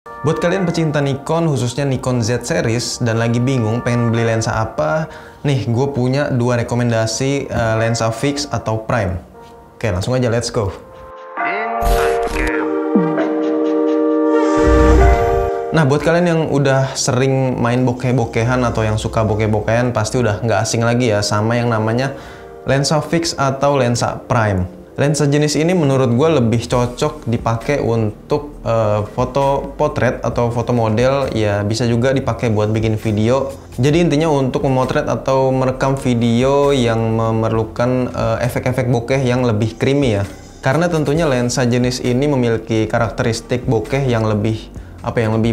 Buat kalian pecinta Nikon, khususnya Nikon Z series, dan lagi bingung pengen beli lensa apa, nih gue punya dua rekomendasi lensa fix atau prime. Oke, langsung aja, let's go. Nah, buat kalian yang udah sering main bokeh-bokehan atau yang suka bokeh-bokehan, pasti udah nggak asing lagi ya sama yang namanya lensa fix atau lensa prime. Lensa jenis ini menurut gue lebih cocok dipakai untuk foto potret atau foto model, ya bisa juga dipakai buat bikin video. Jadi intinya untuk memotret atau merekam video yang memerlukan efek-efek bokeh yang lebih creamy ya. Karena tentunya lensa jenis ini memiliki karakteristik bokeh yang lebih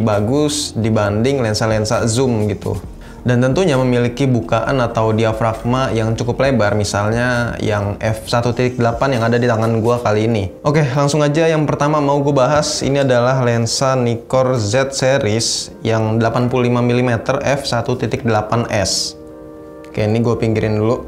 bagus dibanding lensa-lensa zoom gitu. Dan tentunya memiliki bukaan atau diafragma yang cukup lebar, misalnya yang f1.8 yang ada di tangan gua kali ini. Oke, langsung aja. Yang pertama mau gue bahas ini adalah lensa Nikkor Z series yang 85mm f1.8s. Oke, ini gue pinggirin dulu.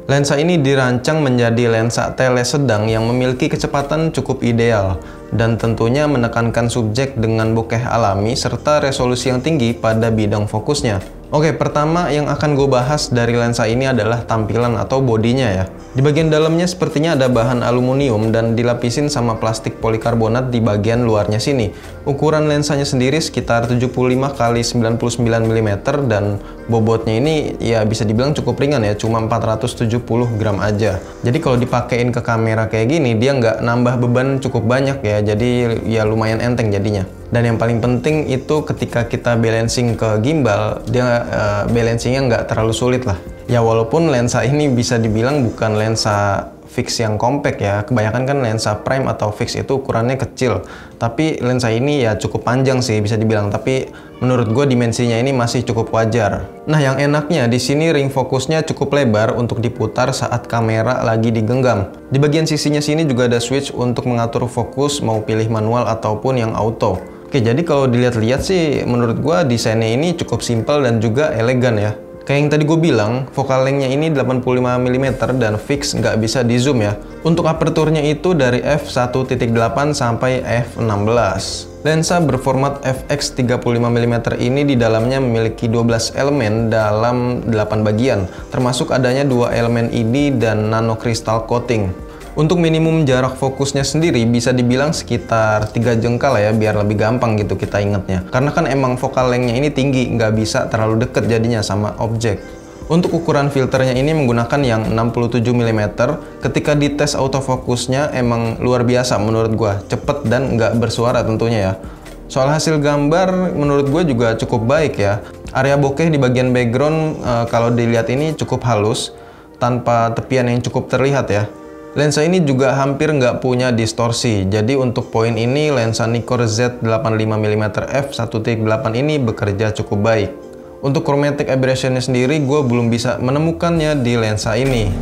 Lensa ini dirancang menjadi lensa tele sedang yang memiliki kecepatan cukup ideal dan tentunya menekankan subjek dengan bokeh alami serta resolusi yang tinggi pada bidang fokusnya. Oke, pertama yang akan gue bahas dari lensa ini adalah tampilan atau bodinya ya. Di bagian dalamnya sepertinya ada bahan aluminium dan dilapisin sama plastik polikarbonat di bagian luarnya sini. Ukuran lensanya sendiri sekitar 75 x 99 mm dan bobotnya ini ya bisa dibilang cukup ringan ya, cuma 470 gram aja. Jadi kalau dipakein ke kamera kayak gini, dia nggak nambah beban cukup banyak ya, jadi ya lumayan enteng jadinya. Dan yang paling penting itu ketika kita balancing ke gimbal, dia balancingnya nggak terlalu sulit lah. Ya walaupun lensa ini bisa dibilang bukan lensa fix yang compact ya, kebanyakan kan lensa prime atau fix itu ukurannya kecil. Tapi lensa ini ya cukup panjang sih bisa dibilang, tapi menurut gue dimensinya ini masih cukup wajar. Nah, yang enaknya di sini ring fokusnya cukup lebar untuk diputar saat kamera lagi digenggam. Di bagian sisinya sini juga ada switch untuk mengatur fokus, mau pilih manual ataupun yang auto. Oke, jadi kalau dilihat-lihat sih menurut gua desainnya ini cukup simpel dan juga elegan ya. Kayak yang tadi gue bilang, focal length-nya ini 85mm dan fix, nggak bisa di zoom ya. Untuk aperturnya itu dari f1.8 sampai f16. Lensa berformat fx 35mm ini di dalamnya memiliki 12 elemen dalam 8 bagian, termasuk adanya 2 elemen ID dan nano crystal coating. Untuk minimum jarak fokusnya sendiri bisa dibilang sekitar 3 jengkal ya, biar lebih gampang gitu kita ingetnya. Karena kan emang focal length-nya ini tinggi, nggak bisa terlalu deket jadinya sama objek. Untuk ukuran filternya ini menggunakan yang 67mm. Ketika dites autofokusnya emang luar biasa menurut gua, cepet dan nggak bersuara tentunya ya. Soal hasil gambar menurut gue juga cukup baik ya. Area bokeh di bagian background kalau dilihat ini cukup halus, tanpa tepian yang cukup terlihat ya. Lensa ini juga hampir nggak punya distorsi, jadi untuk poin ini lensa Nikkor Z 85mm f1.8 ini bekerja cukup baik. Untuk chromatic aberration-nya sendiri gue belum bisa menemukannya di lensa ini.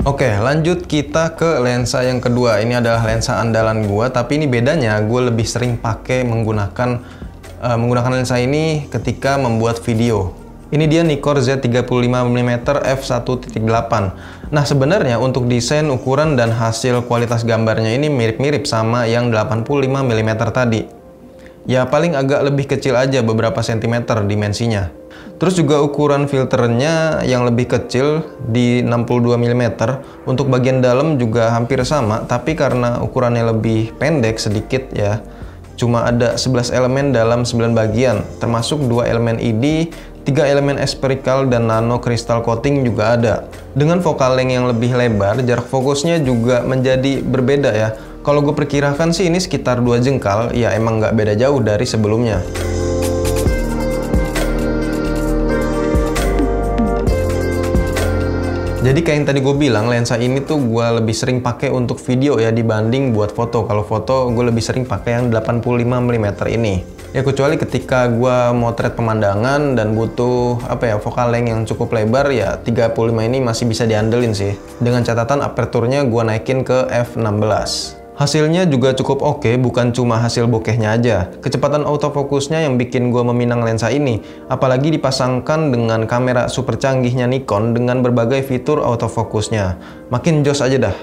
Oke, lanjut kita ke lensa yang kedua. Ini adalah lensa andalan gua, tapi ini bedanya gue lebih sering pakai menggunakan lensa ini ketika membuat video. Ini dia Nikkor Z 35mm f1.8. Nah, sebenarnya untuk desain, ukuran, dan hasil kualitas gambarnya ini mirip-mirip sama yang 85mm tadi. Ya paling agak lebih kecil aja beberapa sentimeter dimensinya. Terus juga ukuran filternya yang lebih kecil di 62mm. Untuk bagian dalam juga hampir sama, tapi karena ukurannya lebih pendek sedikit ya, cuma ada 11 elemen dalam 9 bagian, termasuk 2 elemen ID, 3 elemen spherical, dan nano crystal coating juga ada. Dengan focal length yang lebih lebar, jarak fokusnya juga menjadi berbeda ya. Kalau gue perkirakan sih ini sekitar 2 jengkal, ya emang nggak beda jauh dari sebelumnya. Jadi kayak yang tadi gue bilang, lensa ini tuh gue lebih sering pakai untuk video ya dibanding buat foto. Kalau foto gue lebih sering pakai yang 85mm ini. Ya kecuali ketika gue motret pemandangan dan butuh focal length yang cukup lebar, ya 35 ini masih bisa diandelin sih. Dengan catatan aperturnya gue naikin ke f16. Hasilnya juga cukup oke, bukan cuma hasil bokehnya aja. Kecepatan autofokusnya yang bikin gue meminang lensa ini, apalagi dipasangkan dengan kamera super canggihnya Nikon dengan berbagai fitur autofokusnya. Makin jos aja dah.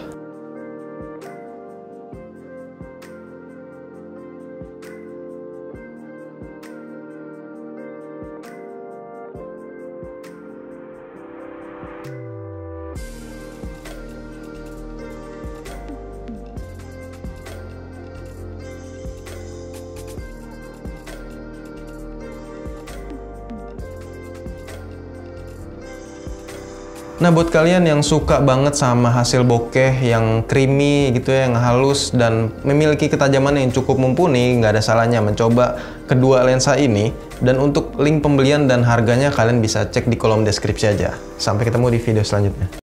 Nah, buat kalian yang suka banget sama hasil bokeh yang creamy gitu ya, yang halus dan memiliki ketajaman yang cukup mumpuni, nggak ada salahnya mencoba kedua lensa ini. Dan untuk link pembelian dan harganya kalian bisa cek di kolom deskripsi aja. Sampai ketemu di video selanjutnya.